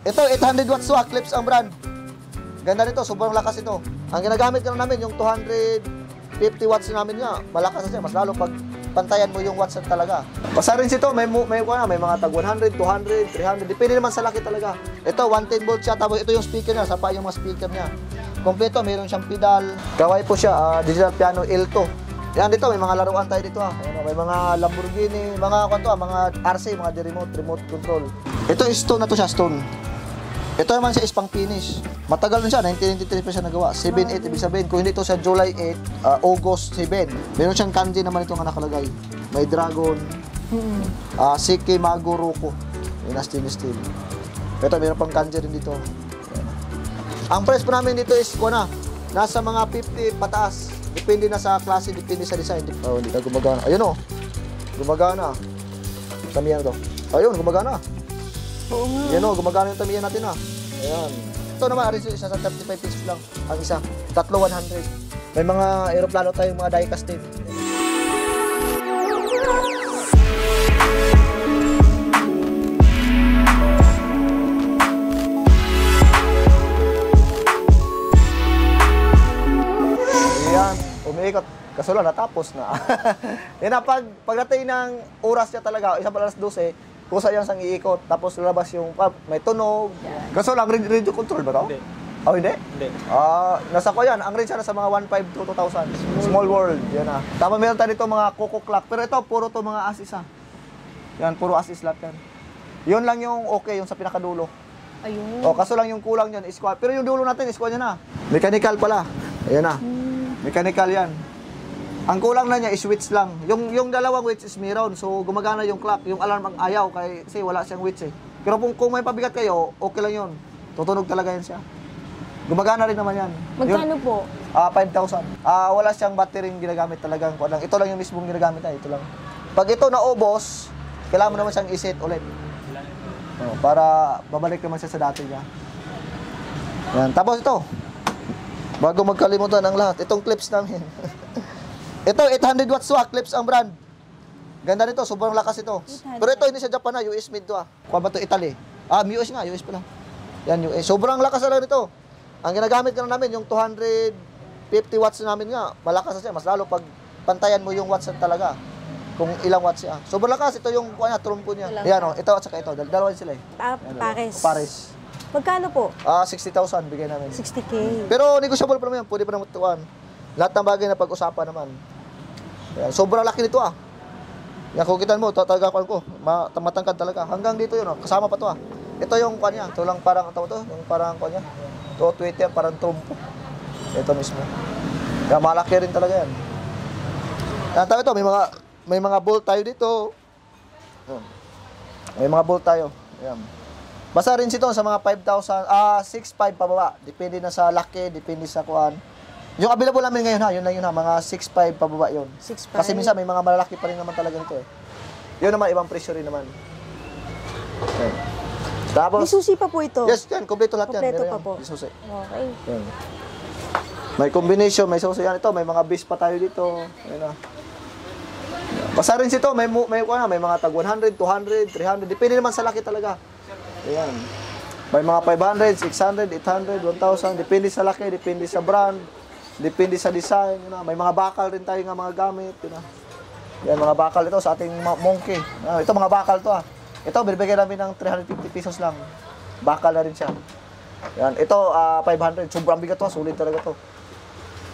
Ito, 800 watts to, Clips ang brand. Ganda nito, sobrang lakas ito. Ang ginagamit ka namin, yung 250 watts namin nga, malakas na siya. Mas lalo pag pantayan mo yung watts talaga. Basta rin ito, may mga tag 100, 200, 300, depende naman sa laki talaga. Ito, 110 volts siya, tapos ito yung speaker niya, sapa yung mga speaker niya. Kompleto, mayroon siyang pedal. Gaway po siya, digital piano L2. Yan dito, may mga laruan tayo dito ha. Ayan, may mga Lamborghini, mga mga RC, mga remote control. Ito is stone na to siya, stone. Ito naman siya is pang finish. Matagal na siya, 1993 pa siya nagawa. 7-8, ibig sabihin, kung hindi ito sa July 8, August 7. Meron siyang kanji naman itong nakalagay. May dragon, Siki Mago Roku. Yung na stainless steel. Ito, meron pang kanji rin dito. Ayan. Ang price po namin dito is, nasa mga 50 pataas. Depende na sa klase, depende sa design. Oh, hindi na gumagana. Ayun oh. Gumagana. Tamiyan to. Ayun, gumagana. Oo nga. Yan oh, gumagana yung tamiyan natin ah. Ayan. Ito naman, isa sa 35 pesos lang. Ang isa. Tatlo 100. May mga aeroplano tayong mga die-cast din. Umiikot. Kaso lang, natapos na. Yan na, pagdating ng oras niya talaga, isang alas 12, kusa yan sang iikot. Tapos lalabas yung, may tunog. Kaso lang, radio control ba ito? Hindi. Oh, hindi? Hindi. Nasa ko yan. Ang range na sa mga 1.5 to 2,000. Small world. Yan na. Tapos meron tayo dito mga Coco Clock. Pero ito, puro to mga assist ha. Yan, puro assist lahat yan. Yun lang yung okay, yung sa pinakadulo. Ayun. O, kaso lang yung kulang dyan, squad. Pero yung dulo natin, squad niya na. Mechanical pala. Ayan na. Mechanical yan. Ang kulang na niya is switch lang. Yung dalawang switch is meron. So gumagana yung clock. Yung alarm ang ayaw kasi wala siyang switch eh. Pero kung may pabigat kayo, okay lang yun. Tutunog talaga yan siya. Gumagana rin naman yan. Magkano po? 5,000. Wala siyang battery yung ginagamit talagang. Ito lang yung mismong ginagamit na. Ito lang. Pag ito naubos, kailangan mo naman siyang iset ulit. Para babalik naman siya sa dati niya. Yan. Tapos ito. Bago magkalimutan ang lahat, itong clips namin. Ito, 800 watts to, Clips ang brand. Ganda nito, sobrang lakas ito. 800. Pero ito, hindi sa Japan na, US made to Kuha ba ito, Italy? US nga, US pala. Yan, US. Sobrang lakas na lang ito. Ang ginagamit ka na namin, yung 250 watts namin nga, malakas na siya. Mas lalo pag pantayan mo yung watts talaga. Kung ilang watts siya. Sobrang lakas, ito yung trumpo niya. Yan o, ito at saka ito. Dalawa sila eh. Pares. Pares. Magkano po? 60,000 bigay namin. 60K. Pero negotiable pa naman yan. Pwede pa naman tuwan. Lahat ng bagay na pag-usapan naman. Yan. Sobrang laki nito Yan, kung kita mo, talaga ko. Matangkad talaga. Hanggang dito yun Kasama pa to Ito yung kanya. Ito lang parang, yung parang kanya. Ito, Twitter, parang trumpo. Ito mismo. Yan, malaki rin talaga yan. Yan, tayo ito. May mga bolt tayo dito. Yan. May mga bolt tayo. Yan. Basta rin ito sa mga 5,000, 6,500 pababa. Depende na sa laki, depende sa kuan. Yung available namin ngayon yun lang yun mga 6,500 pababa yun. 6,500. Kasi minsan may mga malalaki pa rin naman talaga nito eh. Yun naman, ibang presyo rin naman. Okay. Tapos, may susi pa po ito? Yes, yan, kompleto lahat yan. Kompleto pa po. May susi. Okay. Yan. May combination, may susi yan ito, may mga base pa tayo dito. Yan na. Basta rin ito, may mga tag 100, 200, 300, depende naman sa laki talaga. Ayan. May mga 500, 600, 800, 1,000. Depende sa laki, depende sa brand, depende sa design. May mga bakal rin tayo nga mga gamit. Yan, mga bakal ito sa ating monkey. Ito mga bakal to Ito, binibigyan namin ng 350 pesos lang. Bakal na rin siya. Yan, ito 500. Sobrang bigat to, sulit talaga to.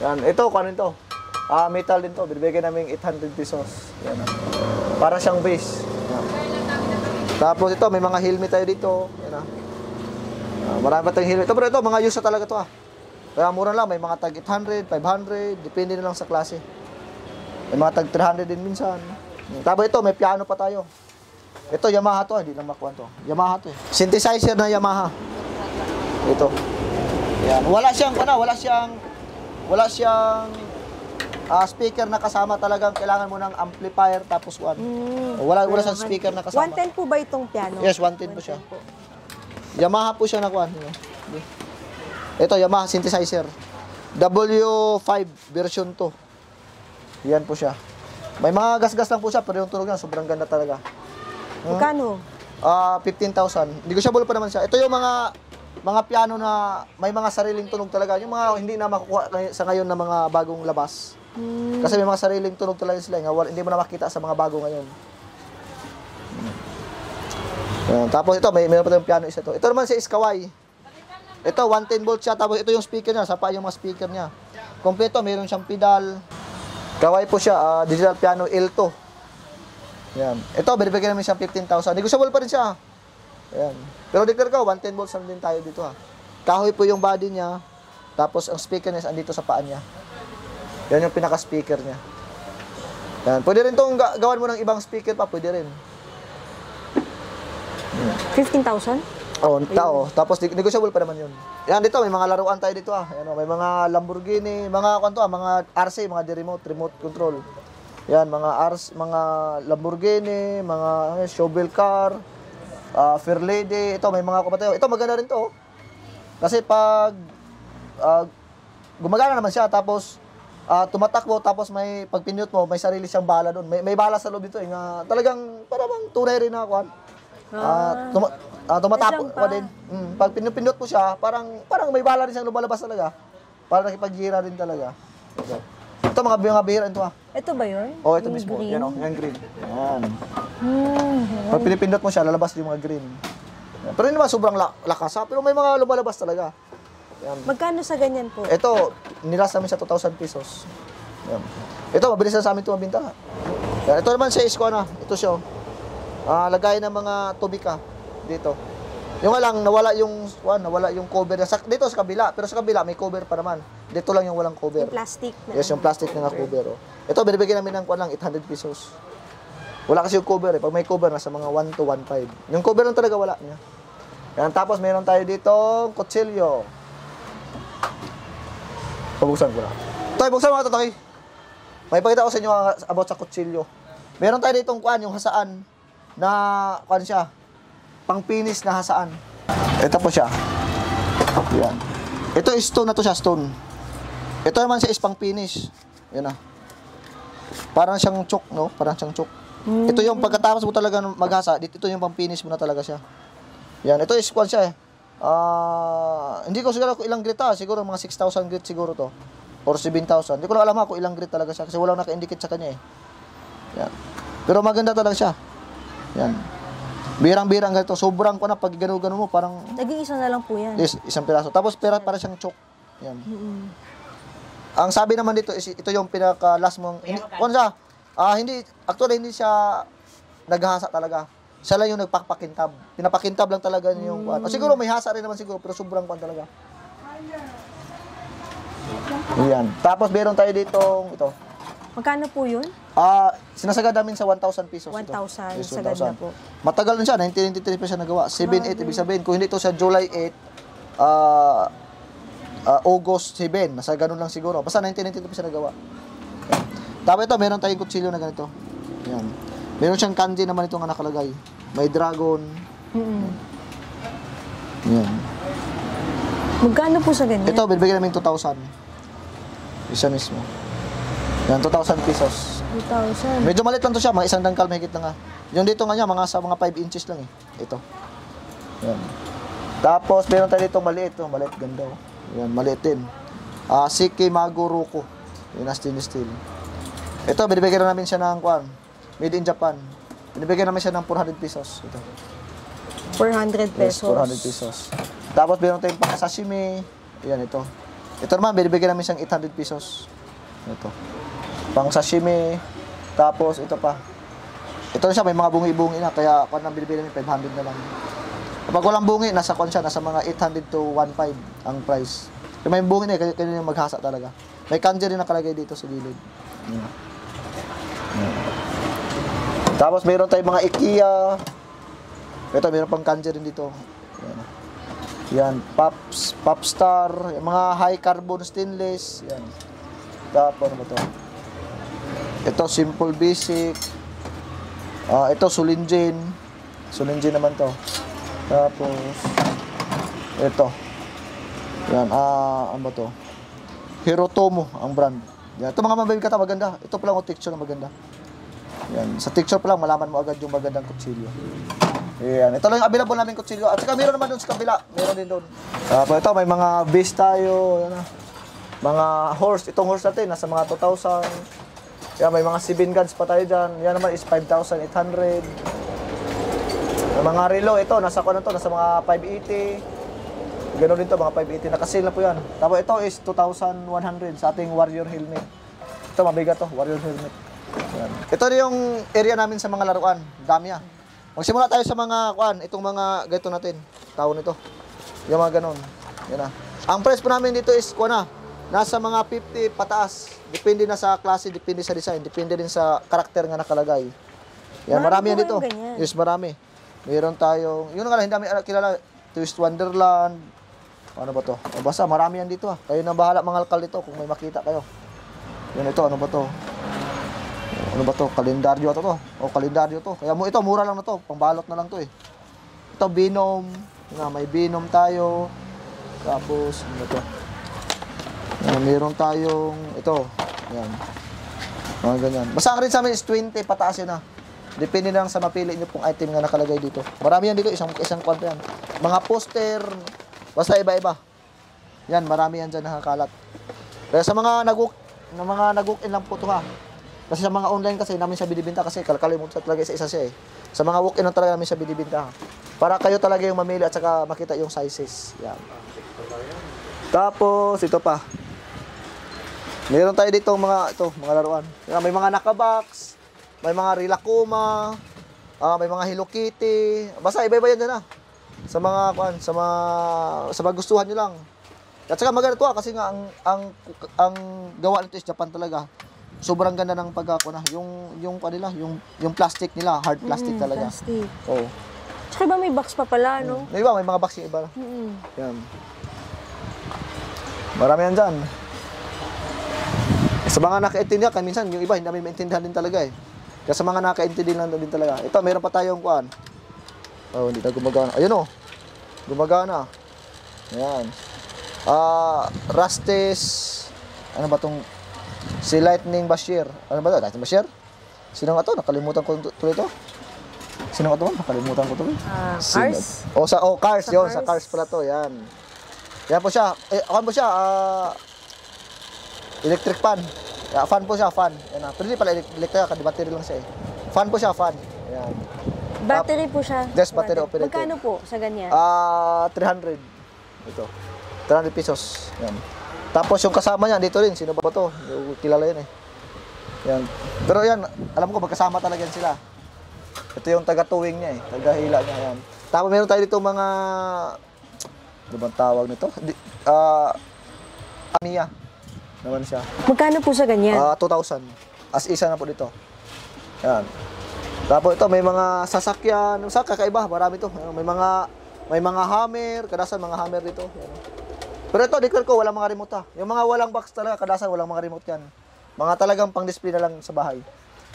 Yan, ito, kanin to. Metal din to, binibigyan namin 800 pesos. Yan. Para siyang base. Yan. Tapos ito, may mga helmet tayo dito. Yan marami pa tayong helmet. Pero ito, mga use na talaga to Kaya mura lang, may mga tag 800, 500, depende na lang sa klase. May mga tag 300 din minsan. Tapos ito, may piano pa tayo. Ito, Yamaha to, hindi lang makuha to. Yamaha to Synthesizer na Yamaha. Ito. Yan. Wala siyang speaker na kasama, talagang kailangan mo ng amplifier tapos wala siyang speaker na kasama. 110 po ba itong piano? Yes, 110 po siya. Yamaha po siya na kuan. Ito, Yamaha synthesizer. W5 version 2. Yan po siya. May mga gas-gas lang po siya, pero yung tunog niya sobrang ganda talaga. Magkano? 15,000. Negotiable pa naman siya. Ito yung mga piano na may mga sariling tunog talaga. Yung mga hindi na makukuha sa ngayon na mga bagong labas. Kasi may mga sariling tunog talaga sila. Hindi mo na makita sa mga bago ngayon. Yan. Tapos ito, mayroon pa tayong piano isa to. Ito naman si Iskaway. Ito, 110 volts siya. Tapos ito yung speaker niya. Sapa yung mga speaker niya. Kompleto, mayroon siyang pedal. Kaway po siya. Digital piano L2. Yan. Ito, binibigyan namin siyang 15,000. Negotiable pa rin siya. Ayan. Pero declare ko, 110 volts lang din tayo dito ha. Kahoy po yung body niya. Tapos ang speaker niya andito sa paan niya. Yan yung pinaka-speaker niya. Yan. Pwede rin itong gawan mo ng ibang speaker pa. Pwede rin. 15,000? Oh, tao. Tapos negotiable pa naman 'yun. Yan dito, may mga laruan tayo dito ah. Ayan, may mga Lamborghini, mga mga RC, mga remote control. Yan, mga Lamborghini, mga shovel car, Fair Lady. Ito may mga kumatayo. Ito maganda rin 'to. Kasi pag gumagana naman siya tapos tumatakbo tapos may pagpindot mo, may sarili siyang bala doon. May bala sa loob dito nga talagang parang tunay rin na kuan. Tumatapos pa din. Pag pinupindot mo siya, parang may bala rin siyang lumalabas talaga. Para nakipag-gira rin talaga. Ito mga bihira ito ah. Ito ba yun? Oh, ito Yung mismo. green? Yan oh, yung green. Yan. Pag pinipindot mo siya, lalabas yung mga green. Yan. Pero hindi naman sobrang lakas ha, pero may mga lumalabas talaga. Yan. Magkano sa ganyan po? Ito, nilas namin sa 2,000 pesos. Yan. Ito, mabilis na sa amin ito mabinta. Yan. Ito naman sa isko na. Ito siya. Lagay ng mga tubika dito. Yung lang nawala yung cover dito sa kabila, pero sa kabila may cover pa naman. Dito lang yung walang cover. Yung plastic na. Yes, yung plastic na cover. Oh. Ito binibigyan namin ng lang 800 pesos. Wala kasi yung cover eh. Pag may cover nasa mga 1 to 1.5. Yung cover lang talaga wala niya. Yan, tapos meron tayo dito kutsilyo. Pabuksan ko na. Toy, buksan mo ito, Toy. May pakita ko sa inyo about sa kutsilyo. Meron tayo ditong yung hasaan na siya. Pang-finish na hasaan. Ito po siya. Yan. Ito is stone na to siya, stone. Ito naman siya is pang-finish. Yan ah. Parang siyang chok, no? Parang siyang chok. Ito yung pagkatapos mo talaga maghasa, ito yung pang-finish mo na talaga siya. Yan, ito is siya eh. Hindi ko siguro kung ilang grit siguro mga 6,000 grit siguro to. Or 7,000. Hindi ko lang alam kung ilang grit talaga siya kasi walang naka-indicate sa kanya eh. Yan. Pero maganda talaga siya. Yan. Birang-birang ganito. Sobrang ko na pag gano-gano mo parang Naging isa na lang po yan. yes, isang piraso. Tapos para siyang chok. Yan. Ang sabi naman dito is ito yung pinaka last mong hindi siya naghahasa talaga. Siya lang yung nagpapakintab. Pinapakintab lang talaga niya yung kuwan. O siguro may hasa rin naman siguro pero sobrang kuwan talaga. Yan. Tapos meron tayo ditong ito. Magkano po yun? Sinasagad namin sa 1,000 pesos. 1,000. Yes, Sagad na po. Matagal na siya. 1993 pa siya nagawa. 7-8 ibig sabihin. Kung hindi ito sa July 8, August 7. Nasa ganun lang siguro. Basta 1993 pa siya nagawa. Yan. Tapos ito, meron tayong kutsilyo na ganito. Yan. Meron siyang kanji naman ito nga nakalagay. May dragon. Yan. Magkano po sa ganyan? Ito, binibigyan namin 2,000. Isa mismo. Yan, 2,000 pesos. 2,000. Medyo maliit lang to siya, mga isang dangkal mahigit na nga. Yung dito nga niya, mga 5 inches lang eh. Ito. Yan. Tapos, meron tayo dito maliit. Maliit, ganda oh. Yan, maliit din. Siki Maguruko. Yan, stainless steel. Ito, binibigyan namin siya ng made in Japan. Binibigyan namin siya ng 400 pesos. Ito. 400 Yes, pesos. 400 pesos. Tapos, meron tayong pang sashimi. Yan, ito. Ito naman, binibigyan namin siyang 800 pesos. Ito. Pang sashimi. Tapos, ito pa. Ito na siya, may mga bungi-bungi na. Kaya, kung nang binibigyan namin, 500 na lang. Kapag walang bungi, nasa mga 800 to 1.5 ang price. Yung may bungi na, kaya yung maghasa talaga. May kanji rin nakalagay dito sa gilid. Yan. Yan. Tapos, meron tayong mga IKEA. Ito, meron pang kanji rin dito. Yan. Yan, Popstar, yung mga high carbon stainless. Yan. Tapos, ano ba ito? Ito, Simple Basic. Ito, Sulinjin. Sulinjin naman to. Tapos, ito. Yan, ano ba to? Hirotomo, ang brand. Yan. Ito mga mabibigata, maganda. Ito pa lang ang texture na maganda. Yan. Sa texture pa lang, malaman mo agad yung magandang kutsilyo. Yan. Ito lang yung available namin kutsilyo. At saka meron naman doon sa kabila. Meron din doon. Tapos ito, may mga beast tayo. Yan na. Mga horse. Itong horse natin, nasa mga 2,000. Yan, may mga 7 guns pa tayo dyan. Yan naman is 5,800. May mga relo, ito, nasa nasa mga 580. Ganoon din to, mga 580. Nakasale na po yan. Tapos ito is 2,100 sa ating warrior helmet. Ito, mabigat to, warrior helmet. Yan. Ito na yung area namin sa mga laruan. Dami yan. Magsimula tayo sa mga itong mga ganito natin. Tawon nito. Yung mga ganon. Yan na. Ang price po namin dito is nasa mga 50 pataas. Depende na sa klase, depende sa design, depende din sa karakter nga nakalagay. Yan, marami yan dito. Yes, marami. Meron tayong, yun nga lang, hindi namin kilala. Twist Wonderland. Ano ba to? Basta marami yan dito. Kayo na bahala mga alkal dito kung may makita kayo. Yan ito, ano ba to? Ano ba to? Kalendaryo ito to. O kalendaryo to. Kaya ito, mura lang na to. Pangbalot na lang to eh. Ito, Venom. May Venom tayo. Tapos, ano ba to? Meron tayong ito. Yan. Mga ganyan. Basta ang rin sa amin is 20 pataas yun na. Depende lang sa mapili nyo pong item nga nakalagay dito. Marami yan dito. Isang kwanto yan. Mga poster. Basta iba-iba. Yan. Marami yan dyan nakakalat. Kaya sa mga nag-walk-in lang po ito ha. Kasi sa mga online kasi namin siya binibinta kasi kalkalimutan talaga isa siya eh. Sa mga walk-in lang talaga namin siya binibinta. Para kayo talaga yung mamili at saka makita yung sizes. Yan. Tapos ito pa. Meron tayo dito mga laruan. Yan, may mga nakabox, may mga Rilakkuma, may mga Hello Kitty. Basta iba-iba yan dyan sa mga sa magustuhan niyo lang. At saka maganda to kasi nga ang gawa nito is Japan talaga. Sobrang ganda ng yung kanila, yung plastic nila, hard plastic talaga. Plastic. Oo. Tsaka iba may box pa pala, no? May mga box yung iba. Yan. Marami yan dyan. Sa mga nakaintindihan, kaya minsan yung iba hindi namin maintindihan din talaga eh. Kaya sa mga nakaintindihan lang din talaga. Ito, meron pa tayong Oh, hindi na gumagana. Ayun oh. Gumagana. Ayan. Rastes. Ano ba tong si Lightning Bashir? Ano ba 'to? Lightning Bashir? Sino nga to? Nakalimutan ko tuloy to. Sino nga to? Nakalimutan ko tuloy. Cars? Cars 'yon. Sa Cars pala to. Yan. Yan po siya. Ano po siya? Electric fan. Fan po siya, fan. Yan Pero hindi pala electric, kasi battery lang siya eh. Fan po siya, fan. Yan. Battery po siya? Yes, battery operated. Magkano po sa ganyan? 300. Ito. 300 pesos. Yan. Tapos yung kasama niya, dito rin. Sino ba to? Yung kilala yan eh. Yan. Pero yan, alam ko, magkasama talaga yan sila. Ito yung taga-tuwing niya eh. Taga-hila niya. Yan. Tapos meron tayo dito mga... Ano bang tawag nito? Amiya. Naman siya. Magkano po sa ganyan? 2,000. As isa na po dito. Yan. Tapos ito, may mga sasakyan. Sa kakaiba, marami to. May mga hammer. Kadasan mga hammer dito. Yan. Pero ito, declare ko, walang mga remote ha. Yung mga walang box talaga, kadasan walang mga remote yan. Mga talagang pang-display na lang sa bahay.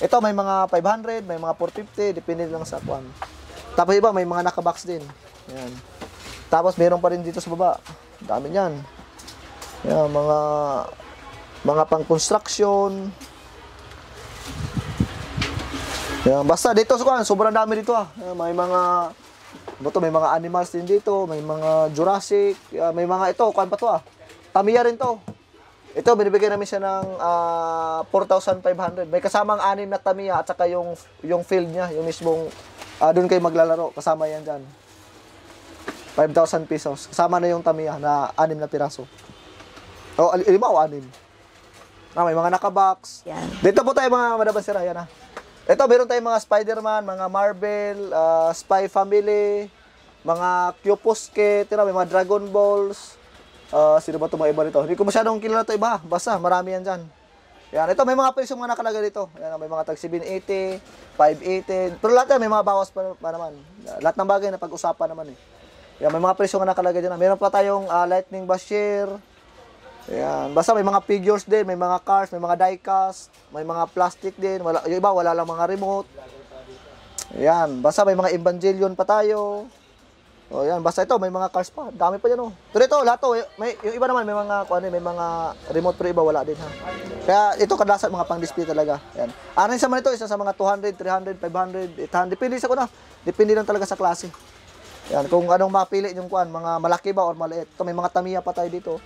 Ito, may mga 500, may mga 450, depende lang sa kwan. Tapos iba, may mga nakabox din. Yan. Tapos meron pa rin dito sa baba. Dami niyan. Yan, mga pang-construction. Yan, basta dito sa sobrang dami dito ha. Yan, may mga animals din dito, may mga Jurassic, may mga ito, kuan pa to Tamiya rin to. Ito binibigay namin siya ng 4,500. May kasamang 6 na Tamiya at saka yung field niya, yung mismong doon kayo maglalaro, kasama yan diyan. 5,000 pesos. Kasama na yung Tamiya na 6 na piraso. O 5 o 6. May mga nakabox. Yan. Dito po tayo mga madabang sira yan Ito, meron tayong mga Spider-Man, mga Marvel, Spy Family, mga Kyopuske, may mga Dragon Balls. Sino ba ito mga iba dito? Hindi ko masyadong kilala ito iba. Basta, marami yan dyan. Yan, ito, may mga presyo mga nakalagay dito. Yan, may mga tag 780, 580. Pero lahat yan, may mga bawas pa naman. Lahat ng bagay na pag-usapan naman eh. Yan, may mga presyo nga nakalagay dyan. Meron pa tayong Lightning Bashir. Ayan. Basta may mga figures din, may mga cars, may mga diecast, may mga plastic din. Yung iba, wala lang mga remote. Ayan. Basta may mga Evangelion pa tayo. O yan, basta ito, may mga cars pa. Dami pa yan Pero ito, lahat to. Yung iba naman, may mga remote pero iba wala din ha. Kaya ito kadalasan mga pang-display talaga. Yan. Anin sa man ito, isa sa mga 200, 300, 500, 800. Depende sa kuna. Depende lang talaga sa klase. Yan, kung anong mapili yung kuan, mga malaki ba or maliit. Ito may mga Tamiya pa tayo dito.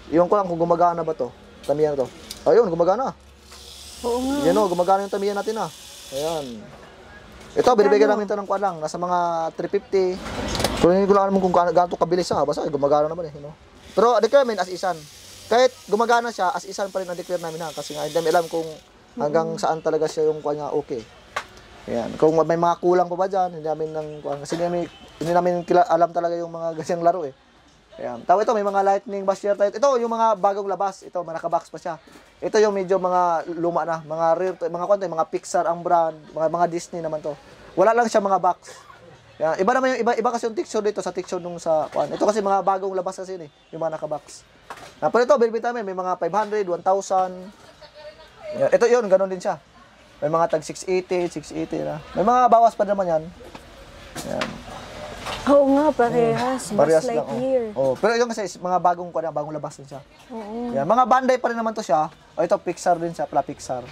Yung ko lang kung gumagana ba to. Tamiya na to. Ayun, gumagana. Oo nga. Yan o, gumagana yung Tamiya natin Ayan. Ito, binibigyan namin ito ng kuan lang. Nasa mga 350. Kung hindi ko lang alam kung gaano kabilis basta gumagana naman Pero declare namin as isan. Kahit gumagana siya, as isan pa rin ang declare namin kasi nga hindi namin alam kung hanggang saan talaga siya yung kuan nga okay. Ayan. Kung may mga kulang pa ba dyan, hindi namin kasi hindi namin alam talaga yung mga ganyang laro Ayan. Tapos ito, may mga lightning basher tayo. Ito, yung mga bagong labas. Ito, naka-box pa siya. Ito yung medyo mga luma na. Mga rare, mga konti, mga Pixar ang brand. Mga Disney naman to. Wala lang siya mga box. Ayan. Iba naman yung iba kasi yung texture dito sa texture nung sa kuan. Ito kasi mga bagong labas kasi yung mga naka-box. Pero ito, binibenta namin. May mga 500, 1,000. Ayan. Ito yun, ganun din siya. May mga tag 680, 680 na. May mga bawas pa naman yan. Ayan. Oo nga, parehas. Parehas Mas lang, Lightyear. Pero yung kasi mga bagong labas din siya. Oo. Yan, mga Bandai pa rin naman to siya. Ito Pixar din siya, pala Pixar.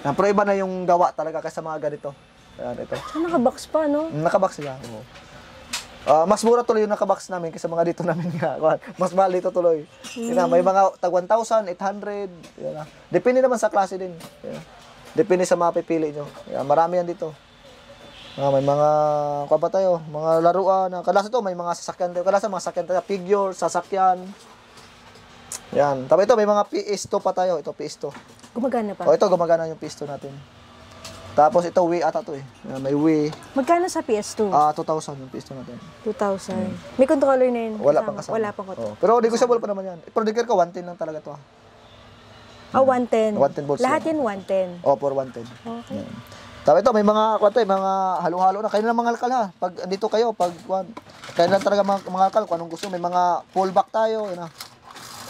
Yan, pero iba na yung gawa talaga kaysa mga ganito. Yan, ito. So, naka-box pa, no? Nakabox siya. Oo. Mas mura tuloy yung nakabox namin kaysa mga dito namin nga. Mas mahal dito tuloy. Yan, may mga tag 1,000, 800. Yan, depende naman sa klase din. Yan. Depende sa mapipili nyo. Yan, marami yan dito. May mga pa tayo, mga laruan. Kadalasan ito, may mga sasakyan tayo. Kadalasan mga sasakyan tayo, figure, sasakyan. Yan. Tapos ito, may mga PS2 pa tayo. Ito, PS2. Gumagana pa. Ito, gumagana yung PS2 natin. Tapos ito, Wii ata to Yan, may Wii. Magkano sa PS2? 2,000 yung PS2 natin. 2,000. May controller na yun. Wala pang kasama. Wala pang controller. Pero negotiable pa naman yan. Pero declare ko, 110 lang talaga to 110. 110 volts Lahat yan. yan 110. For 110. Okay. Yan. Tapos ito, may mga mga halo-halo na. Kayo na lang mga alkal Pag dito kayo, kayo lang talaga mga alkal kung anong gusto. May mga pullback tayo. Yan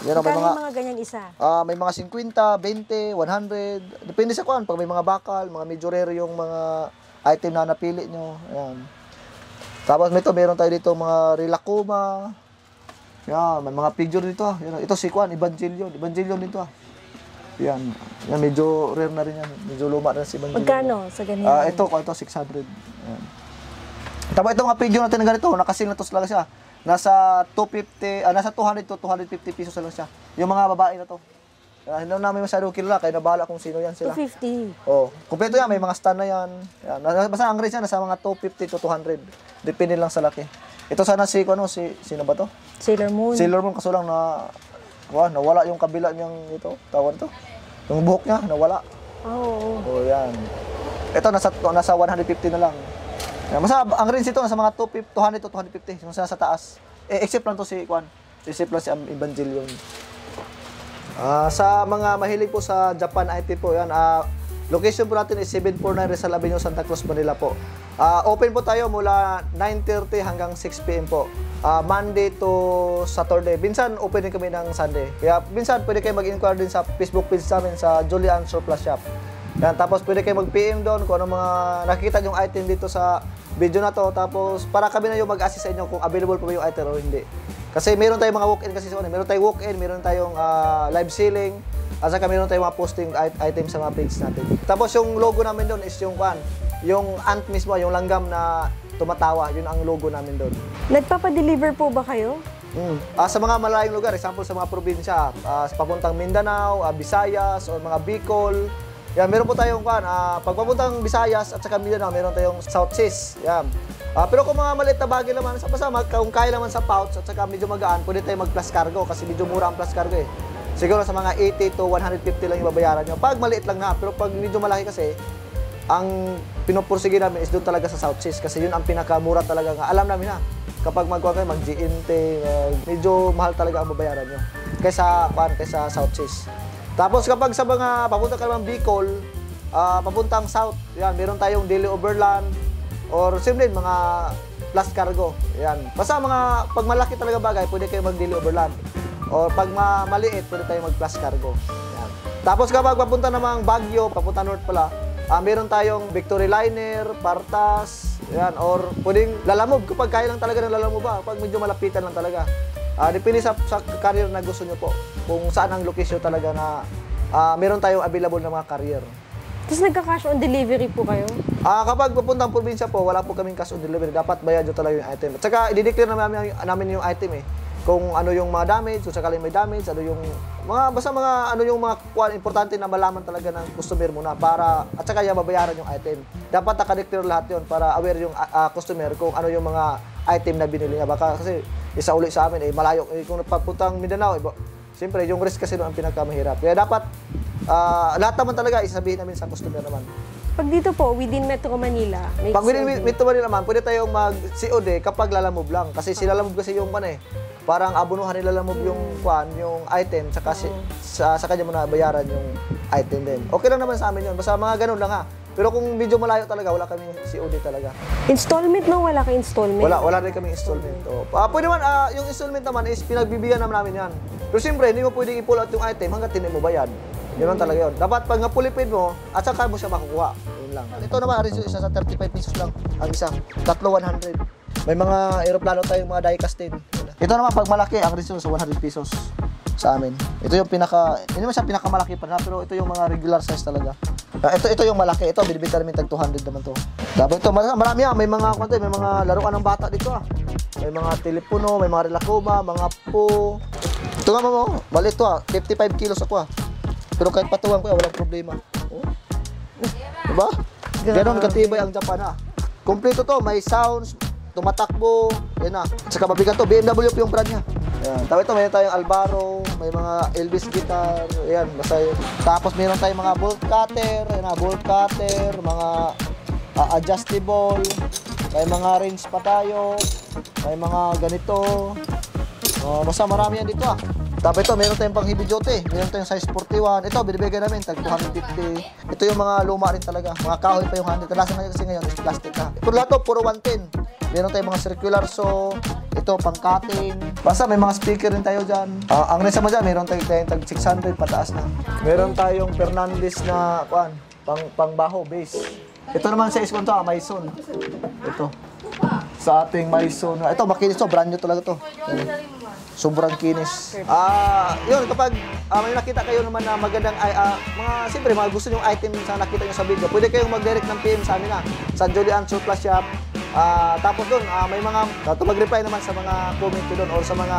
may Magkano yung mga ganyan isa? may mga 50, 20, 100. Depende sa kuan. Pag may mga bakal, mga medyo rare yung mga item na napili nyo. Ayan. Tapos meron tayo dito mga Rilakkuma. Yan, may mga figure dito Yan, ito si kuan, Evangelion. Evangelion dito Yan, medyo rare na rin yan. Medyo luma na si Evangelion. Magkano sa ganyan? Ito 600. Yan. Tapos ito nga figure natin na ganito, nakasil na to talaga siya. Nasa 250, nasa 200 to 250 pesos lang siya. Yung mga babae na to. Hindi namin masyadong kilala, kaya nabahala kung sino yan sila. 250. Kumpleto yan, may mga stand na yan. Basta ang range yan, nasa mga 250 to 200. Depende lang sa laki. Ito sana sino ba to? Sailor Moon. Sailor Moon, kaso lang nawala yung kabila niyang tawag to. Yung buhok niya, nawala. Oo. Yan. Ito, nasa 150 na lang. Basta ang range ito, nasa mga 200 to 250. Yung nasa taas. Except lang to except lang si Evangelion. Sa mga mahilig po sa Japan IT po, yan. Location po natin is 749 Rizal Avenue, Santa Cruz, Manila po. Open po tayo mula 9:30 hanggang 6 p.m. po. Monday to Saturday. Minsan open din kami ng Sunday. Kaya minsan pwede kayo mag-inquire din sa Facebook page namin sa Julian Surplus Shop. Yan, tapos pwede kayo mag-PM doon kung ano mga nakikita yung item dito sa video na to. Tapos para kami na yung mag-assist sa inyo kung available pa ba yung item o hindi. Kasi meron tayong mga walk-in kasi meron tayong walk-in, meron tayong live selling, at saka meron tayong mga posting items sa mga page natin. Tapos yung logo namin doon is yung ant mismo, yung langgam na tumatawa, yun ang logo namin doon. Nagpapa-deliver po ba kayo? Sa mga malayong lugar, example sa mga probinsya, sa papuntang Mindanao, Visayas, o mga Bicol. Yan, meron po tayong pag papuntang Visayas at saka Mindanao, meron tayong South Seas. Yan. Pero kung mga maliit na bagay naman, kung kaya naman sa pouch at saka medyo magaan, pwede tayo mag-plus cargo kasi medyo mura ang plus cargo Siguro sa mga 80 to 150 lang yung babayaran nyo. Pag maliit lang na, pero pag medyo malaki kasi, ang pinupursige namin is doon talaga sa South Seas kasi yun ang pinakamura talaga nga. Alam namin kapag mag-GNT, medyo mahal talaga ang babayaran nyo kaysa South Seas. Tapos kapag sa mga papunta ka naman Bicol, papuntang South, yan, meron tayong daily overland or simple mga plus cargo. Yan. Basta pag malaki talaga bagay, pwede kayo mag-daily overland. O pag maliit, pwede tayo mag-plus cargo. Yan. Tapos kapag papunta namang Baguio, papunta north pala, meron tayong Victory Liner, Partas, yan, or pwedeng Lalamove kapag kaya lang talaga ng Lalamove pag medyo malapitan lang talaga. Depende sa carrier na gusto nyo po, kung saan ang location talaga na meron tayong available na mga carrier. Tapos nagka-cash on delivery po kayo? Kapag papuntang probinsya po, wala po kaming cash on delivery. Dapat bayad nyo talaga yung item. At saka, i-declare namin yung item eh. Kung ano yung mga damage, kung sakaling may damage, ano yung basta ano yung mga importante na malaman talaga ng customer muna para, at saka mabayaran yung item. Dapat naka-declare lahat yun para aware yung customer kung ano yung mga item na binili niya. Baka kasi, isa uli sa amin, malayo. Kung papuntang Mindanao, siyempre, yung risk kasi doon ang pinakamahirap. Kaya dapat, lahat naman talaga, isasabihin namin sa customer naman. Pag dito po, within Metro Manila, may Pag within COD. Metro Manila naman, pwede tayong mag-COD kapag lalamove lang. Kasi si lalamove kasi yung parang abunuhan nila lalamove yung item, tsaka sa kanya mo na bayaran yung item din. Okay lang naman sa amin yun. Basta mga ganun lang ha. Pero kung medyo malayo talaga, wala kaming COD talaga. Installment no? Wala kang installment? Wala rin kaming installment. Pwede man, yung installment naman is pinagbibigyan namin yan. Pero siyempre, hindi mo pwedeng i-pull out yung item hanggat hindi mo bayad. Yun lang talaga yun. Dapat pag napulipid mo, at saka mo siya makukuha. Yun lang. Ito naman, isa sa 35 pesos lang. Ang isa, tatlo 100. May mga aeroplano tayong mga diecast din. Ito naman, pag malaki, ang result sa 100 pesos sa amin. Ito yung hindi naman siya pinakamalaki pa na, pero ito yung mga regular size talaga. Ito yung malaki. Ito, binibenta namin tag 200 naman to. Dapat ito, marami yan. May mga laruan ng bata dito ah. May mga telepono, may mga relakoma, mga po. Ito nga mo, mali ito ah. 55 kilos ako ah. Pero kahit patuwang ko, walang problema. Oh. Diba? Ganon katibay ang Japan ah. Kompleto to, may sounds, tumatakbo, yan na. At saka mabigat to, BMW po yung brand niya. Ayan. Tapos ito, mayroon tayong Albaro, may mga Elvis guitar, ayan, basta yun. Tapos mayroon tayong mga bolt cutter, mga adjustable, may mga range pa tayo, may mga ganito. Basta marami yan dito ah. Tapos ito, meron tayong pang heavy duty. Meron tayong size 41. Ito, binibigay namin, tag 250. Ito yung mga luma rin talaga. Mga kahoy pa yung handle. Kadalasan ngayon kasi ngayon is plastic na. Pero lahat to, puro 110. Meron tayong mga circular saw. Ito, pang cutting. Basta may mga speaker rin tayo dyan. Ang resa mo dyan, meron tayong tag 600 pataas na. Meron tayong Fernandez na, pang baho, bass. Ito naman sa iskonto, Maison. Ito. Sa ating Maison. Ito, makinis to. Brand new talaga to. Sobrang kinis. Yun, kapag may nakita kayo naman na magandang, siyempre, mga gusto nyong item sa nakita nyo sa video, pwede kayong mag-direct ng PM sa amin sa Julian Surplus Shop. Tapos doon, may mga, mag-reply naman sa mga comment ko doon or sa mga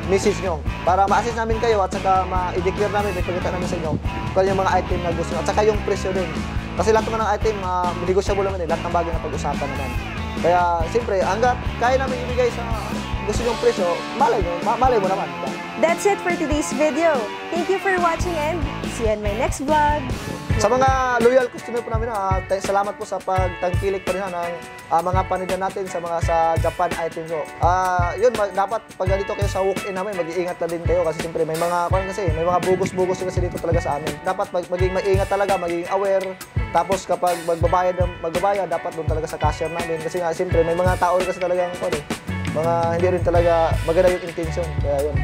message nyo para ma-assist namin kayo at saka ma-declare namin, ipagkita namin sa inyo kung yung mga item na gusto nyo at saka yung presyo din. Kasi lahat naman ng item, negotiable naman lahat ng bagay na pag-usapan naman. Kaya, siyempre, hanggat kaya namin ibigay sa gusto yung presyo, malay mo naman. That's it for today's video. Thank you for watching and see you in my next vlog. Sa mga loyal customer po namin, salamat po sa pagtangkilik pa rin ng mga paninda natin sa Japan items. Yun, dapat pag ganito kayo sa walk-in namin, mag-iingat na din kayo kasi siyempre may mga bugos-bugos kasi dito talaga sa amin. Dapat maging maingat talaga, maging aware. Tapos kapag magbabayad, dapat doon talaga sa cashier namin kasi nga siyempre may mga tao kasi talagang mga hindi rin talaga maganda yung intention. Kaya yun.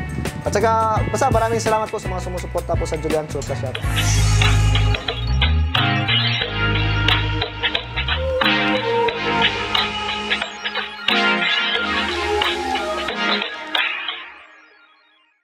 At saka, basta maraming salamat po sa mga sumusuporta po sa Julian Surplus Shop.